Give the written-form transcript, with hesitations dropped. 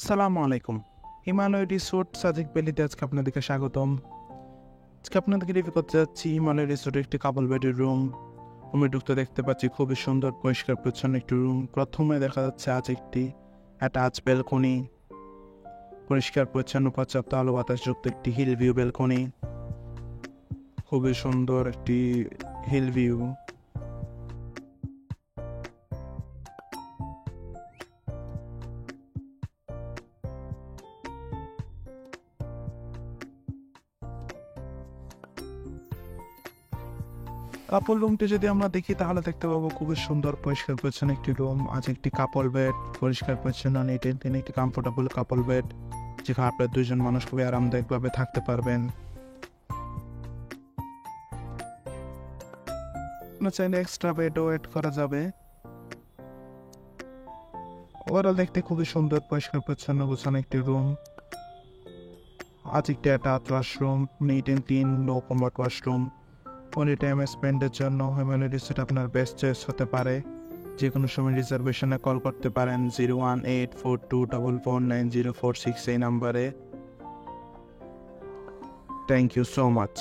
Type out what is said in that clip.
সালামু আলাইকুম। হিমালয় রিসোর্ট সাজেক ভ্যালিতে আজকে আপনাদেরকে স্বাগতম। আজকে আপনাদেরকে রিভিউ করতে যাচ্ছি হিমালয় রিসোর্টের একটি কাপল বেডের রুমে ঢুকতে দেখতে পাচ্ছি খুবই সুন্দর পরিষ্কার পরিচ্ছন্ন একটি রুম। প্রথমে দেখা যাচ্ছে আজ একটি অ্যাটাচ ব্যালকনি, পরিষ্কার পরিচ্ছন্ন পর্যাপ্ত আলো বাতাস যুক্ত একটি হিল ভিউ ব্যালকনি, খুবই সুন্দর একটি হিল ভিউ। কাপল রুমটি যদি আমরা দেখি তাহলে দেখতে পাবো খুবই সুন্দর পরিষ্কার পরিচ্ছন্ন একটি রুম। আজ একটি কাপল বেড, পরিষ্কার পরিচ্ছন্ন নিট এন্ড ক্লিন একটি কমফোর্টেবল কাপল বেড, যেখানে আপনার দুইজন মানুষ খুবই আরামদায়কভাবে থাকতে পারবেন। আপনার চাইলে এক্সট্রা বেডও এড করা যাবে। ওভারঅল দেখতে খুবই সুন্দর পরিষ্কার পরিচ্ছন্ন গোছানো একটি রুম। আজ একটি attach washroom, neat and clean low comfort washroom. Only time স্পেন্ডের জন্য হিমালয় রিসোর্ট আপনার বেস্ট চয়েস হতে পারে। যে কোনো সময় রিজার্ভেশনে কল করতে পারেন 01842449046 এই নাম্বারে। Thank you so much.